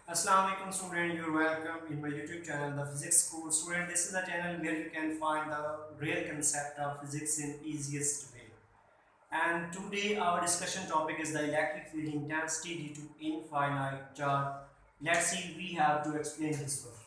Assalamualaikum student, you're welcome in my YouTube channel, The Physics School. Student, this is a channel where you can find the real concept of physics in easiest way. And today our discussion topic is the electric field intensity due to infinite charge. Let's see, we have to explain this one.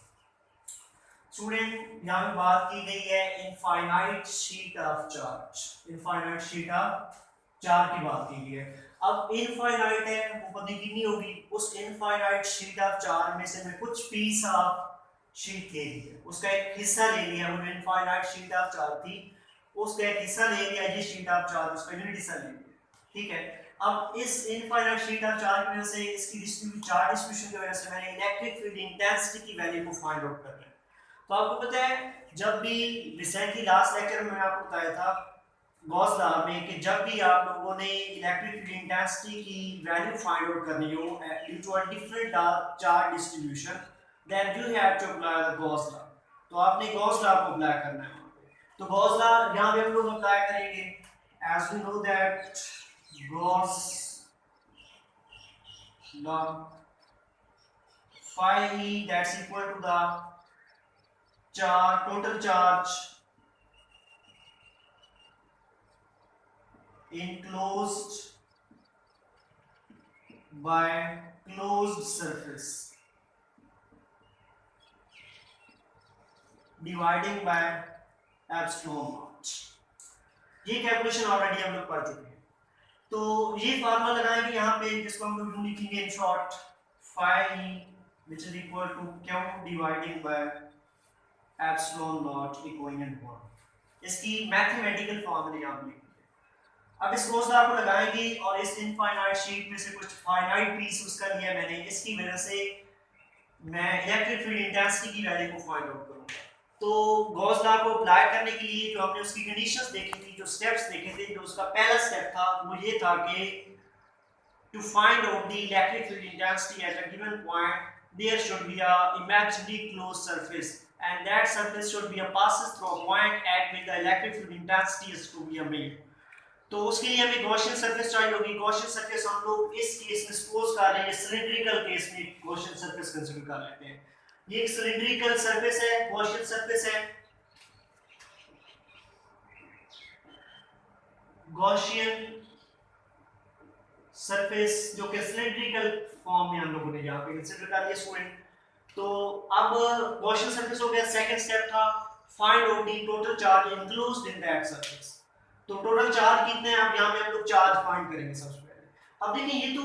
Student यहाँ पे बात की गई है infinite sheet of charge, infinite sheet of charge की बात की गई है। अब इनफाइनाइट है वो कभी कितनी होगी, उस इनफाइनाइट शीट ऑफ चार्ज में से मैं कुछ पीस ऑफ शीट ले लिया, उसका एक हिस्सा ले लिया, वो इनफाइनाइट शीट ऑफ चार्ज थी, उसका एक हिस्सा ले लिया, ये शीट ऑफ चार्ज उसका यूनिट हिस्सा ले लिया, ठीक है। अब इस इनफाइनाइट शीट ऑफ चार्ज की वजह से, इसकी चार्ज डिस्ट्रीब्यूशन की वजह से मैंने इलेक्ट्रिक फील्ड इंटेंसिटी की वैल्यू को फाइंड आउट करना है। तो आपको पता है, जब भी रिसेंटली लास्ट लेक्चर में मैंने आपको बताया था गॉस लॉ में कि जब भी आप लोगों ने इलेक्ट्रिक फील्ड इंटेंसिटी की वैल्यू फाइंड आउट करनी हो due to a different charge distribution, then you have to apply the Gauss law. तो आपने गॉस लॉ को अप्लाई करना है। तो गॉस लॉ यहां पे हम लोग अप्लाई करेंगे as we know that Gauss law phi E that's equal to the total charge enclosed by closed surface dividing by epsilon naught। ये कैलकुलेशन ऑलरेडी हम लोग पढ़ चुके हैं। तो ये फार्मूला लगाएंगे यहाँ पे, जिसको हम लोग लिखेंगे in short phi E which is equal to Q dividing by epsilon naught equivalent 1। इसकी मैथमेटिकल फॉर्मूला यहाँ पे अब इस गॉस लॉ को लगाएंगे और इस इनफाइनाइट शीट में से कुछ फाइनाइट पीस उसका लिया मैंने, इसकी वजह से मैं इलेक्ट्रिक फील्ड इंटेंसिटी की वैल्यू को फाइंड आउट करूंगा। तो गॉस लॉ को अप्लाई करने के लिए जो हमने उसकी कंडीशंस देखी थी, जो स्टेप्स देखे थे, जो उसका पहला स्टेप था वो ये था कि to find out the electric field intensity at a given point there should be a imaginary closed surface and that surface should be a passes through a point at which the electric field intensity is to be made। तो उसके लिए हमें Gaussian surface चाहिए होगी। Gaussian surface हम लोग इस case में सपोज कर रहे हैं, सिलिंड्रिकल केस में गॉसियन सरफेस कंसीडर कर लेते हैं। ये एक सिलिंड्रिकल सरफेस है, गॉसियन सरफेस है, गॉसियन सरफेस जो कि सिलिंड्रिकल फॉर्म में हम लोगों ने यहाँ पे कंसीडर कर लिया स्टूडेंट। तो अब गॉसियन सरफेस हो गया। सेकंड स्टेप था find out the total charge enclosed in that surface. तो टोटल चार्ज कितने हैं, अब यहाँ पे हम लोग चार्ज फाइंड करेंगे सबसे पहले। अब देखिए, ये तो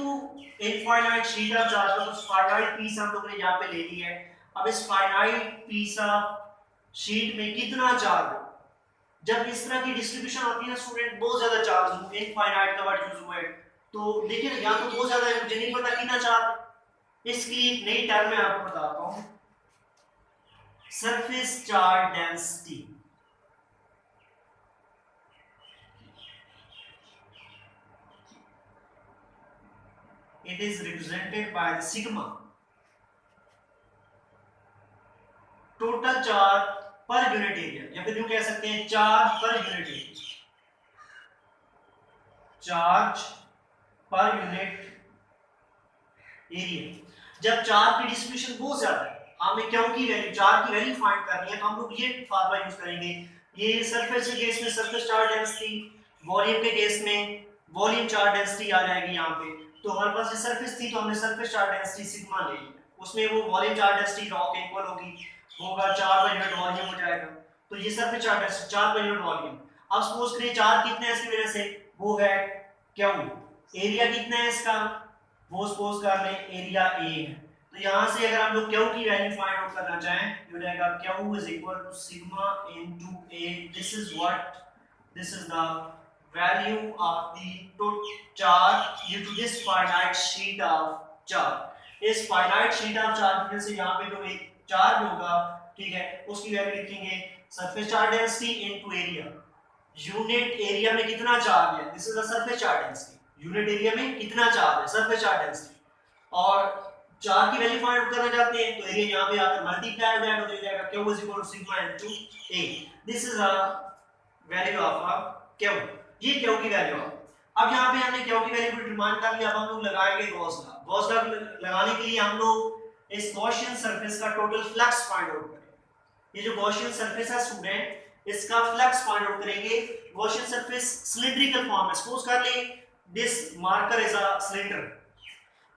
इनफाइनाइट शीट ऑफ चार्ज का कुछ फाइनाइट पीस हम लोगों ने यहाँ पे ले लिया है। अब इस फाइनाइट पीस ऑफ शीट में कितना चार्ज है, जब इस तरह की डिस्ट्रीब्यूशन होती है ना स्टूडेंट, बहुत ज्यादा चार्ज इनफाइनाइट का वर्ड यूज हुआ है। तो देखिए ना, यहाँ तो बहुत ज्यादा है, मुझे नहीं पता कितना चार्ज। इसकी एक नई टर्म मैं आपको बताता हूँ, surface charge density. It is represented by the sigma, total charge per unit area, या फिर यूं कह सकते हैं charge per unit area, charge per unit area. जब चार्ज की डिस्ट्रीब्यूशन बहुत ज्यादा है, हमें क्यों की वैल्यू, चार्ज की वैल्यू फाइंड करनी है, तो हम लोग ये फार्मूला यूज करेंगे। ये सरफेस के केस में सरफेस चार्ज डेंसिटी, वॉल्यूम के केस में वॉल्यूम चार्ज डेंसिटी आ जाएगी यहाँ पे। तो हमारे पास ये सरफेस थी, तो हमने सरफेस चार्ज डेंसिटी सिग्मा ले ली, उसमें वो वॉल्यूम चार्ज डेंसिटी रॉ के इक्वल होगी, होगा 4 पर यूनिट वॉल्यूम हो जाएगा। तो ये surface charge density 4 per unit volume. अब सपोज करिए चार्ज कितना है इसकी वजह से, वो है क्यू। एरिया कितना है इसका, वो सपोज कर लें एरिया ए है। तो यहां से अगर हम लोग क्यू की वैल्यू फाइंड आउट करना चाहें, तो जाएगा q is equal to sigma into a. This is the value of the total charge due to this finite sheet of charge। इस finite sheet of charge में से यहाँ पे जो एक चार्ज होगा, ठीक है, उसकी वैल्यू लिखेंगे surface charge density into area. Unit area में कितना चार्ज है, this is the surface charge density. Unit area में कितना चार्ज है, सरफेस चार्ज डेंसिटी। और चार्ज की वैल्यू फाइंड आउट करना चाहते हैं, तो एरिया यहाँ पे आकर मल्टीप्लाई हो जाएगा, तो जाएगा q is equal to sigma into a। This is the value of q। ये क्यू की वैल्यू है। अब यहाँ पे हमने क्यू की वैल्यू को डिटरमाइन कर लिया। अब हम लोग लगाएंगे गॉस लॉ। गॉस लॉ लगाने के लिए हम लोग इस गॉसियन सरफेस का टोटल फ्लक्स फाइंड आउट करें। ये जो गॉसियन सरफेस है स्टूडेंट, इसका फ्लक्स फाइंड आउट करेंगे। गॉसियन सरफेस सिलिंड्रिकल फॉर्म है, सपोज कर ले this marker is a cylinder.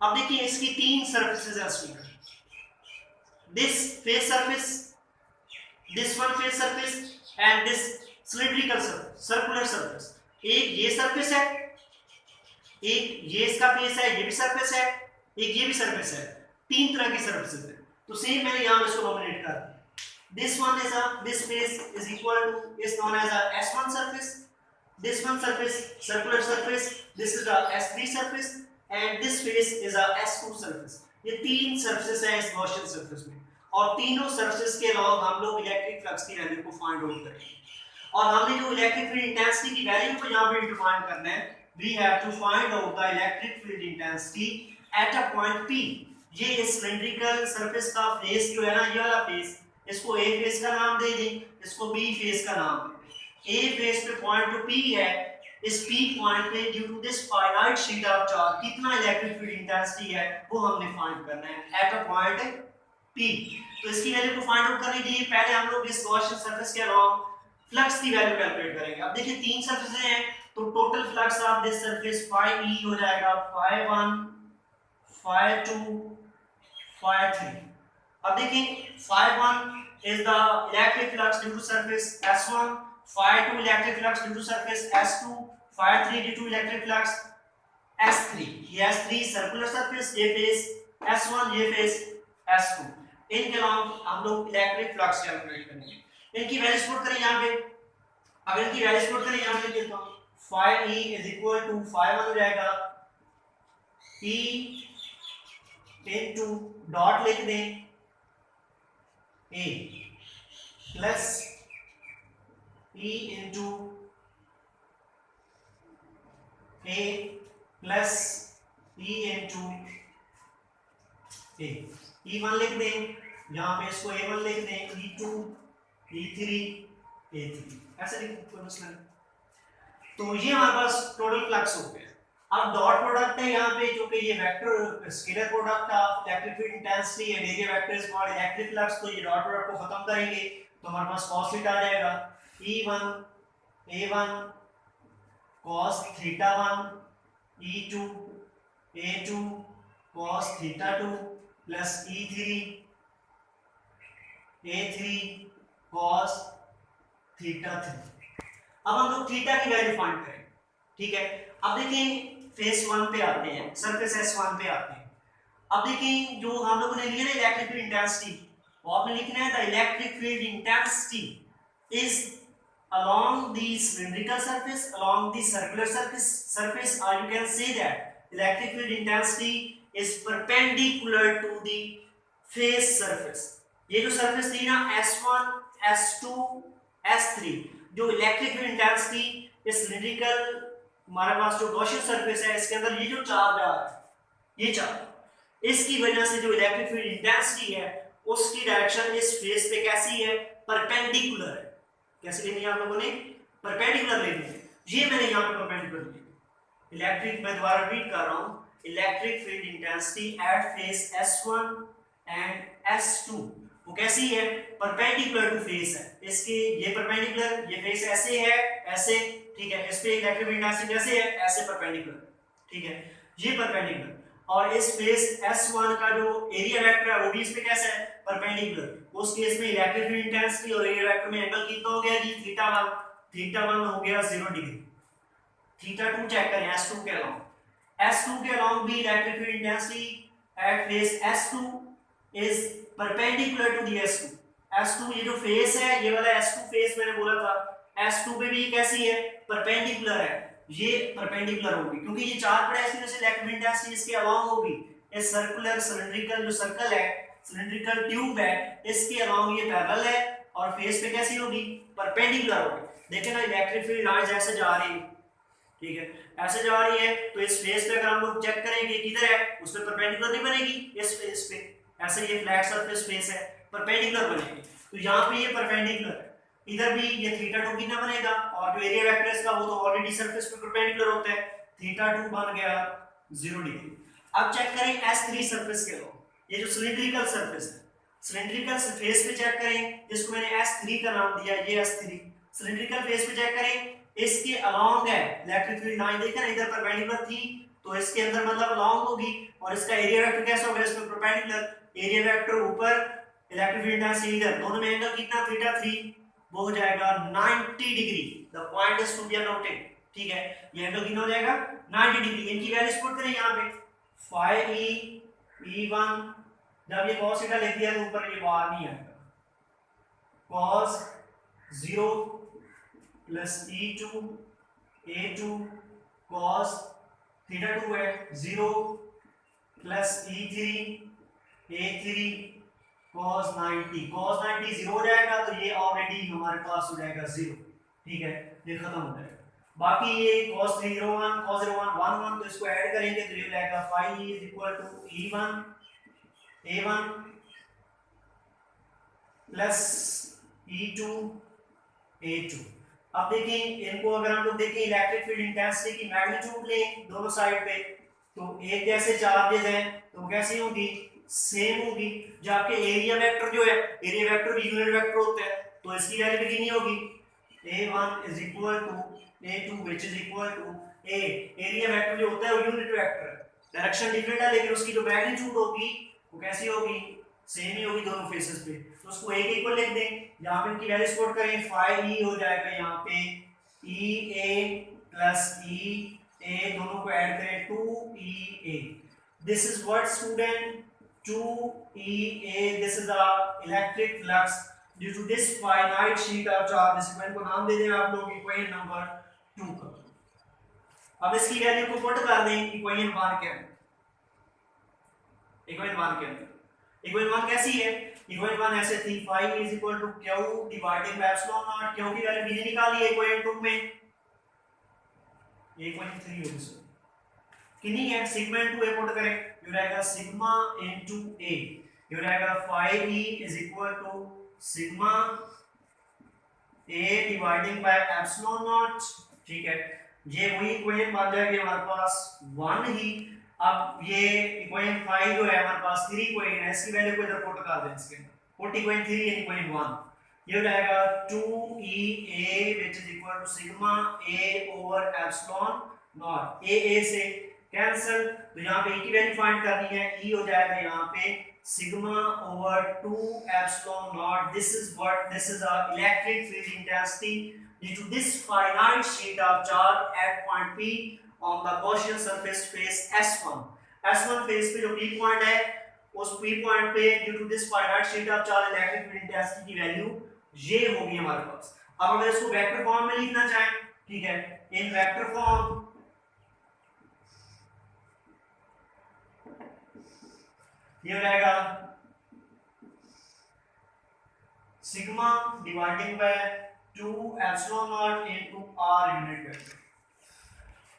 अब देखिए इसकी तीन सरफेसेस है student, this face surface, this one face surface and this cylindrical surface, circular surface. एक ये सरफेस है, एक ये इसका फेस है, ये भी सरफेस है, एक ये भी सरफेस है, तीन तरह की सरफेसेस है। तो सेम मैंने यहां इसको नॉमिनेट कर दिया। This one is a, this face is equal to, is known as a S1 surface. This one surface, circular surface. This is a S3 surface, and this face is a S2 surface. ये तीन surfaces हैं इस Gaussian surface में, और तीनों surfaces के log हम लोग इलेक्ट्रिक फ्लक्स की वैल्यू को फाइंड आउट करेंगे। और हमने जो इलेक्ट्रिक फील्ड इंटेंसिटी की वैल्यू को यहाँ पे डिफाइन करना है, we have to find out the electric field intensity at a point P. ये इस सिलिंड्रिकल सरफेस का फेस जो है ना, ये वाला फेस, इसको ए फेस का नाम दे दें, इसको बी फेस का नाम दें। ए फेस पे पॉइंट टू पी है, इस पी पॉइंट पे due to this finite sheet of charge कितना इलेक्ट्रिक फील्ड इंटेंसिटी है वो हमने फाइंड करना है एट अ पॉइंट पी। तो इसकी वैल्यू को फाइंड आउट करने के लिए पहले हम लोग इस गॉसियन सरफेस के अलोंग फ्लक्स की वैल्यू कैलकुलेट करेंगे। अब देखिए तीन सरफेसेस हैं, तो total flux of this surface phi e हो जाएगा phi 1 phi 2 phi 3। अब देखिए phi 1 is the electric flux due to surface S1, phi 2 electric flux due to surface S2, phi 3 due to electric flux S3। ये S3 circular surface, ये face S1, ये face S2। इनके along हम लोग electric flux calculate करेंगे। इनकी values put करें यहाँ पे, अगर इनकी वैल्यूज पुट करें यहाँ पे देता हूँ, phi e is equal to phi 1 हो जाएगा E into डॉट लिख दें A plus E into A plus E into A। E1 लिख दें, यहाँ पे इसको A1 लिख दें, E2 E3 A3, ऐसे लिख कोई मसला नहीं। तो ये हमारे पास टोटल फ्लक्स हो गया। अब डॉट प्रोडक्ट है यहाँ पे, जो कि ये vector scalar product of electric field intensity and area vector is called electric flux. तो ये डॉट प्रोडक्ट को खत्म करेंगे तो हमारे पास cos थीटा आ जाएगा, E1 A1 cos theta 1 E2 A2 cos theta 2 plus E3 A3 cos theta 3। अब हम लोग थीटा की वैल्यू फाइंड करें, ठीक है। अब देखिए फेस 1 पे आते हैं, सरफेस S1 पे आते हैं। अब देखिए जो हम लोगों ने लिया ना इलेक्ट्रिक फील्ड इंटेंसिटी, वो आपने लिखना है the electric field intensity is along the cylindrical surface, along the circular surface, or you can say that electric field intensity is perpendicular to the face surface। ये जो सरफेस थी ना S1 S2 S3, जो electric field intensity इस cylindrical हमारे पास जो Gaussian surface है, इसके अंदर ये जो चार्ज आ रहा है, ये चार्ज, इसकी वजह से जो इलेक्ट्रिक फील्ड इंटेंसिटी है उसकी डायरेक्शन इस फेस पे कैसी है, परपेंडिकुलर है। कैसे लेनी है आप लोगों ने, परपेंडिकुलर लेनी है। ये मैंने यहाँ पे परपेंडिकुलर ली। इलेक्ट्रिक, मैं दोबारा रिपीट कर रहा हूँ, electric field intensity at face S1 and S2 वो कैसी है, परपेंडिकुलर टू फेस है। इसके ये परपेंडिकुलर, ये फेस ऐसे है, ऐसे, ठीक है। इस पे इलेक्ट्रिक फील्ड इंटेंसिटी कैसे है, ऐसे परपेंडिकुलर, ठीक है, ये परपेंडिकुलर। और इस फेस S1 का जो एरिया वेक्टर है वो भी इस पे कैसा है, परपेंडिकुलर। उस केस में इलेक्ट्रिक फील्ड इंटेंसिटी और एरिया वेक्टर में एंगल कितना हो गया जी, थीटा 1 हो गया 0 डिग्री। थीटा 2 चेक करें S2 के अलोंग, S2 के अलोंग भी electric field intensity at face S2 is perpendicular to the S2। S2 ये जो फेस है, ये वाला S2 फेस मैंने बोला था, S2 पे भी कैसी है, परपेंडिकुलर है। ये परपेंडिकुलर होगी क्योंकि ये चार पड़ा है, इसकी वजह से इलेक्ट्रिक फील्ड इंटेंसिटी इसके अलोंग होगी। ये सर्कुलर सिलिंड्रिकल जो सर्कल है, सिलिंड्रिकल ट्यूब है, इसके अलोंग ये पैरेलल है और फेस पे कैसी होगी, परपेंडिकुलर होगी। देखिए ना इलेक्ट्रिक फील्ड लाइंस ऐसे जा रही है, ठीक है, ऐसे जा रही है। तो इस फेस पे अगर हम लोग चेक करेंगे किधर है, उस पे परपेंडिकुलर नहीं बनेगी, इस फेस पे ऐसे ये फ्लैट सरफेस फेस है, परपेंडिकुलर बनेगी। तो यहाँ पे ये परपेंडिकुलर है, इधर भी ये थीटा 2 कितना बनेगा, और जो एरिया वेक्टर इसका वो तो ऑलरेडी सरफेस पे परपेंडिकुलर होता है, थीटा 2 बन गया 0 डिग्री। अब चेक करें S3 सरफेस के लो, ये जो सिलिंड्रिकल सरफेस है, सिलिंड्रिकल फेस पे चेक करें, जिसको मैंने S3 का नाम दिया, ये S3 सिलिंड्रिकल फेस पे चेक करें, इसके अलोंग है इलेक्ट्रिक फील्ड लाइन, देखा ना इधर परपेंडिकुलर थी तो इसके अंदर मतलब अलोंग होगी, और इसका एरिया वेक्टर कैसा होगा, इसमें परपेंडिकुलर, एरिया वेक्टर ऊपर, इलेक्ट्रिक फील्ड इंटेंसिटी इधर, दोनों में एंगल कितना थीटा 3, वो हो जाएगा 90 degree. The point is to be noted, ठीक है, ये एंगल कितना हो जाएगा 90 डिग्री। इनकी वैल्यूज पुट करें यहां पे, phi e e1, जब ये cos थीटा लिख दिया तो ऊपर ये बार नहीं आएगा, cos 0 plus e2 a2 cos theta 2 है 0 plus e3 a3 cos 90, cos 90 0 हो जाएगा तो ये ऑलरेडी हमारे पास हो जाएगा 0, ठीक है, ये खत्म हो जाएगा। बाकी ये cos 301 cos 01 1 1, तो इसको ऐड करेंगे तो ये हो जाएगा phi e is equal to e1 a1 plus e2 a2। अब देखें इनको, अगर हम लोग देखें इलेक्ट्रिक फील्ड इंटेंसिटी की मैग्नीट्यूड लें दोनों साइड पे, तो एक जैसे चार्जेस हैं तो कैसी होगी, सेम होगी। जो आपके एरिया वेक्टर जो है, एरिया वेक्टर भी यूनिट वेक्टर होता है, तो इसकी वैल्यू कितनी होगी, a1 is equal to a2 which is equal to a, area vector जो होता है वो यूनिट वेक्टर है, डायरेक्शन डिफरेंट है, लेकिन उसकी जो मैग्नीट्यूड होगी वो कैसी होगी, सेम ही होगी दोनों फेसेस पे, तो उसको एक इक्वल लिख दें। यहाँ पे इनकी वैल्यूज पुट करें, phi e हो जाएगा यहाँ पे e a plus e a, दोनों को ऐड करें 2 e a, this is what student 2 e a, this is the electric flux due to this finite sheet of charge, इस इक्वेशन को नाम दे दें आप लोग इक्वेशन नंबर 2 का। अब इसकी वैल्यू को पुट कर दें इक्वेशन 1 के अंदर, इक्वेशन 1 के अंदर, इक्वेशन 1 कैसी है, इक्वेशन 1 ऐसे थी phi is equal to q dividing by epsilon not, q की वैल्यू मैंने निकाली है इक्वेशन 2 में, ये इक्वेशन 3 होगी सर, कितनी है, सिग्मा इनटू a पुट करें, ये रहेगा सिग्मा इनटू a, ये रहेगा phi e is equal to sigma a dividing by epsilon not, ठीक है, ये वही इक्वेशन बन जाएगी हमारे पास 1 ही। अब ये इक्वेशन 5 जो है हमारे पास 3 इक्वेशन है, इसकी वैल्यू को इधर पुट कर दें, इसके अंदर पुट इक्वेशन 3 एंड इक्वेशन 1, ये हो जाएगा 2ea which is equal to sigma a over epsilon naught, a से कैंसिल, तो यहां पे e की वैल्यू फाइंड करनी है, e हो जाएगा यहां पे sigma over 2 epsilon not, this is what, this is a electric field intensity due to this finite sheet of charge at point P on the Gaussian surface face S1, S1 face पे जो P point है, उस P point पे due to this finite sheet of charge electric field intensity की value ये होगी हमारे पास। अब अगर इसको वेक्टर फॉर्म में लिखना चाहें, ठीक है, इन वेक्टर फॉर्म ये हो जाएगा sigma dividing by 2 epsilon naught into r unit vector.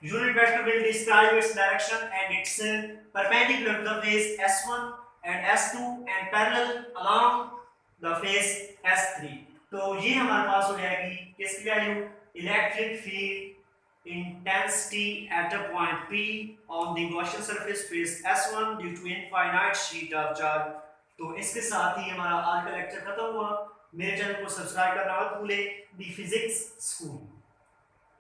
Unit vector will describe its direction and its perpendicular to the face S1 and S2 and parallel along the face S3. तो ये हमारे पास हो जाएगी किसकी value, electric field intensity at a point P on the Gaussian surface face S1 due to infinite sheet of charge। तो इसके साथ ही हमारा आज का लेक्चर खत्म हुआ। मेरे चैनल को सब्सक्राइब करना मत भूलें, दी फिजिक्स स्कूल।